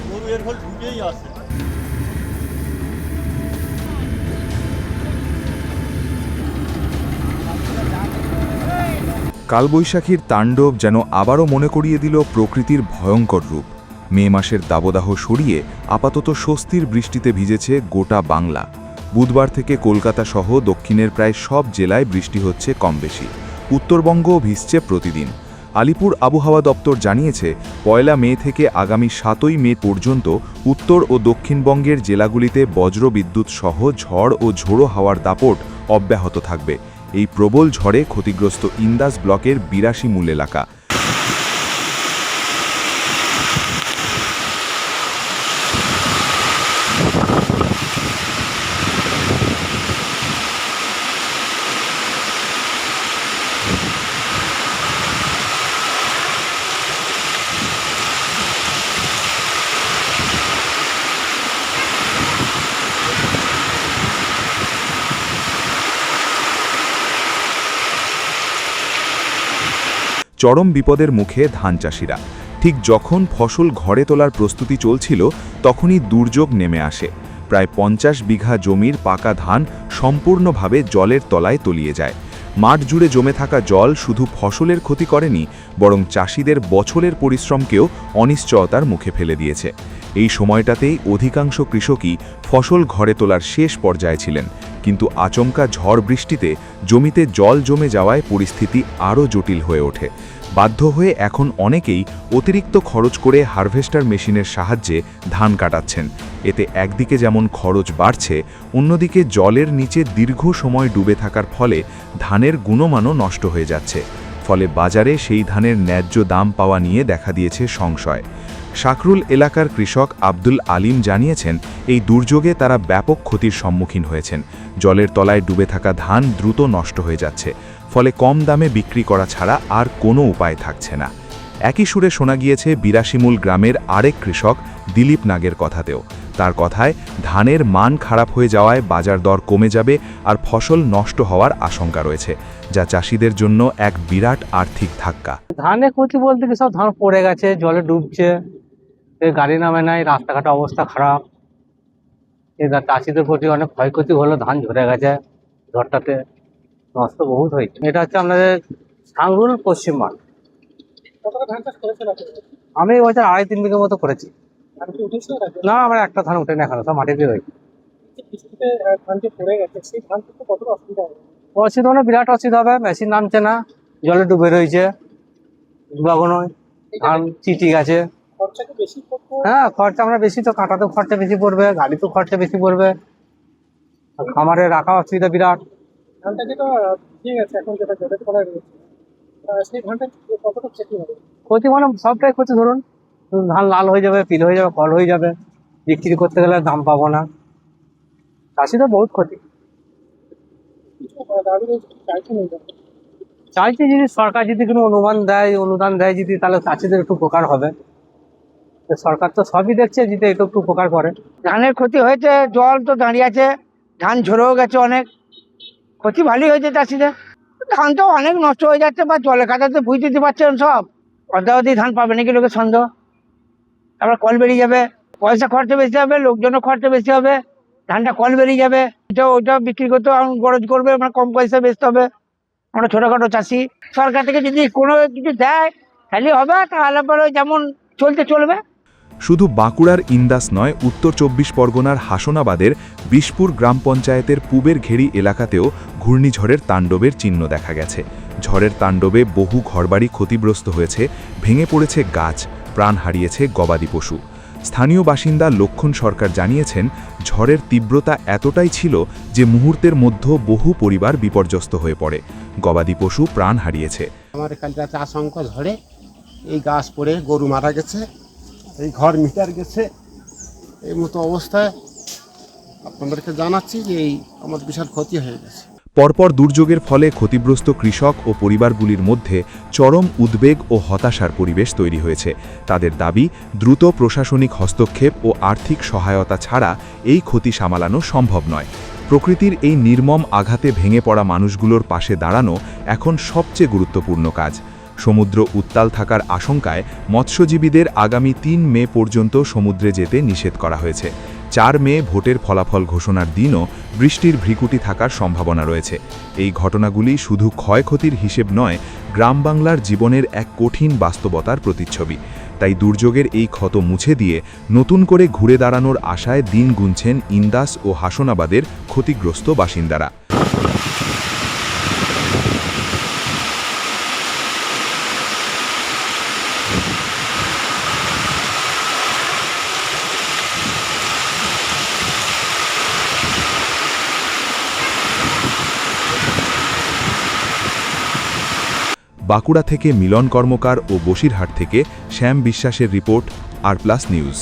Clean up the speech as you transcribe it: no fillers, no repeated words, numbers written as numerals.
গরু এর ফল ঢুকেই আসে। কালবৈশাখীর তাণ্ডব যেন আবারও মনে করিয়ে দিল প্রকৃতির ভয়ঙ্কর রূপ। মে মাসের দাবদাহ সরিয়ে আপাতত স্বস্তির বৃষ্টিতে ভিজেছে গোটা বাংলা। বুধবার থেকে কলকাতা সহ দক্ষিণের প্রায় সব জেলায় বৃষ্টি হচ্ছে কমবেশি। উত্তরবঙ্গও ভিজছে প্রতিদিন। আলিপুর আবহাওয়া দপ্তর জানিয়েছে, ১ মে থেকে আগামী ৭ মে পর্যন্ত উত্তর ও দক্ষিণবঙ্গের জেলাগুলিতে বজ্রবিদ্যুৎ সহ ঝড় ও ঝোড়ো হাওয়ার দাপট অব্যাহত থাকবে। এই প্রবল ঝড়ে ক্ষতিগ্রস্ত ইন্দাস ব্লকের ৮২ মূল এলাকা। চরম বিপদের মুখে ধান চাষিরা। ঠিক যখন ফসল ঘরে তোলার প্রস্তুতি চলছিল, তখনই দুর্যোগ নেমে আসে। প্রায় ৫০ বিঘা জমির পাকা ধান সম্পূর্ণভাবে জলের তলায় তলিয়ে যায়। মাঠ জুড়ে জমে থাকা জল শুধু ফসলের ক্ষতি করেনি, বরং চাষিদের বছরের পরিশ্রমকেও অনিশ্চয়তার মুখে ফেলে দিয়েছে। এই সময়টাতেই অধিকাংশ কৃষকই ফসল ঘরে তোলার শেষ পর্যায়ে ছিলেন, কিন্তু আচমকা ঝড় বৃষ্টিতে জমিতে জল জমে যাওয়ায় পরিস্থিতি আরও জটিল হয়ে ওঠে। বাধ্য হয়ে এখন অনেকেই অতিরিক্ত খরচ করে হারভেস্টার মেশিনের সাহায্যে ধান কাটাচ্ছেন। এতে একদিকে যেমন খরচ বাড়ছে, অন্যদিকে জলের নিচে দীর্ঘ সময় ডুবে থাকার ফলে ধানের গুণমানও নষ্ট হয়ে যাচ্ছে। ফলে বাজারে সেই ধানের ন্যায্য দাম পাওয়া নিয়ে দেখা দিয়েছে সংশয়। শাকরুল এলাকার কৃষক আব্দুল আলিম জানিয়েছেন, এই দুর্যোগে তারা ব্যাপক ক্ষতির সম্মুখীন হয়েছেন। জলের তলায় ডুবে থাকা ধান দ্রুত নষ্ট হয়ে যাচ্ছে, ফলে কম দামে বিক্রি করা ছাড়া আর কোনো উপায় থাকছে না। একই সুরে শোনা গিয়েছে ৮২ মূল গ্রামের আরেক কৃষক দিলীপ নাগের কথাতেও। তার কথায়, ধানের মান খারাপ হয়ে যাওয়ায় বাজার দর কমে যাবে আর ফসল নষ্ট হওয়ার আশঙ্কা রয়েছে, যা চাষিদের জন্য এক বিরাট আর্থিক ধাক্কা। ধানের ক্ষতি বলতে কি, সব ধান পড়ে গেছে, জলে ডুবছে, গাড়ি নামে নাই, রাস্তাঘাটের অবস্থা খারাপ। চাষিদের প্রতি অনেক ক্ষয়ক্ষতি হলো, ধান ঝরে গেছে, ঝড়টাতে নষ্ট বহুত হয়েছে। এটা হচ্ছে আমাদের সাংরুল পশ্চিমবঙ্গ। আমি এবছর ২.৫-৩ বিঘের মতো করেছি। না, আমার একটা ধান উঠে না এখনো, সব মাটিতে রয়েছে। অসুবিধা মানে বিরাট অসুবিধা হবে, মেশিন নামছে না, জলে ডুবে রয়েছে, ধান চিটি গেছে। হ্যাঁ, খরচা আমরা বেশি, তো কাটাতেও খরচা বেশি পড়বে, গাড়িতেও খরচা বেশি পড়বে, খামারে রাখা অসুবিধা বিরাট। ক্ষতি মানে সবটাই ক্ষতি। ধরুন, ধান লাল হয়ে যাবে, পিল হয়ে যাবে, কল হয়ে যাবে, বিক্রি করতে গেলে দাম পাবো না, চাষিদের বহুত ক্ষতি। চাইছি যদি সরকার যদি কোনো অনুদান দেয় যদি, তাহলে চাষিদের একটু উপকার হবে। সরকার তো সবই দেখছে, যদি একটু উপকার করে। ধানের ক্ষতি হয়েছে, জল তো দাঁড়িয়ে আছে, ধান ঝরেও গেছে, অনেক ক্ষতি ভালোই হয়েছে চাষিদের। ধান তো অনেক নষ্ট হয়ে যাচ্ছে, বা জলে কাটাতে বুঝ দিতে পারছেন সব, অর্ধাবধি ধান পাবে নাকি লোকের সন্দেহ। তারপর কল বেরিয়ে যাবে, পয়সা খরচা বেশি হবে, লোকজনের খরচা বেশি হবে, ধানটা কল বেরিয়ে যাবে, ওইটা বিক্রি করতে গরজ করবে, মানে কম পয়সা বেচতে হবে। আমরা ছোটখাটো চাষি, সরকার থেকে যদি কোনো কিছু দেয় তাহলে হবে, তাহলে পরে যেমন চলবে। শুধু বাঁকুড়ার ইন্দাস নয়, উত্তর ২৪ পরগনার হাসনাবাদের বিশপুর গ্রাম পঞ্চায়েতের পূবের ঘেরি এলাকাতেও ঘূর্ণিঝড়ের তাণ্ডবের চিহ্ন দেখা গেছে। ঝড়ের তাণ্ডবে বহু ঘরবাড়ি ক্ষতিগ্রস্ত হয়েছে, ভেঙে পড়েছে গাছ, প্রাণ হারিয়েছে গবাদি পশু। স্থানীয় বাসিন্দা লক্ষণ সরকার জানিয়েছেন, ঝড়ের তীব্রতা এতটাই ছিল যে মুহূর্তের মধ্যে বহু পরিবার বিপর্যস্ত হয়ে পড়ে, গবাদি পশু প্রাণ হারিয়েছে। আমার এখানটাতে আশঙ্কা ঝড়ে এই গাছ পড়ে গরু মারা গেছে, এই ঘর মিটার গেছে। এই মতো অবস্থায় আপনাদেরকে জানাচ্ছি যে এই আমার বিশাল ক্ষতি হয়ে গেছে। পরপর দুর্যোগের ফলে ক্ষতিগ্রস্ত কৃষক ও পরিবারগুলির মধ্যে চরম উদ্বেগ ও হতাশার পরিবেশ তৈরি হয়েছে। তাদের দাবি, দ্রুত প্রশাসনিক হস্তক্ষেপ ও আর্থিক সহায়তা ছাড়া এই ক্ষতি সামলানো সম্ভব নয়। প্রকৃতির এই নির্মম আঘাতে ভেঙে পড়া মানুষগুলোর পাশে দাঁড়ানো এখন সবচেয়ে গুরুত্বপূর্ণ কাজ। সমুদ্র উত্তাল থাকার আশঙ্কায় মৎস্যজীবীদের আগামী ৩ মে পর্যন্ত সমুদ্রে যেতে নিষেধ করা হয়েছে। ৪ মে ভোটের ফলাফল ঘোষণার দিনও বৃষ্টির ভ্রিকুটি থাকার সম্ভাবনা রয়েছে। এই ঘটনাগুলি শুধু ক্ষয়ক্ষতির হিসেব নয়, গ্রাম বাংলার জীবনের এক কঠিন বাস্তবতার প্রতিচ্ছবি। তাই দুর্যোগের এই ক্ষত মুছে দিয়ে নতুন করে ঘুরে দাঁড়ানোর আশায় দিন গুনছেন ইন্দাস ও হাসনাবাদের ক্ষতিগ্রস্ত বাসিন্দারা। বাঁকুড়া থেকে মিলন কর্মকার ও বসিরহাট থেকে শ্যাম বিশ্বাসের রিপোর্ট, আর প্লাস নিউজ।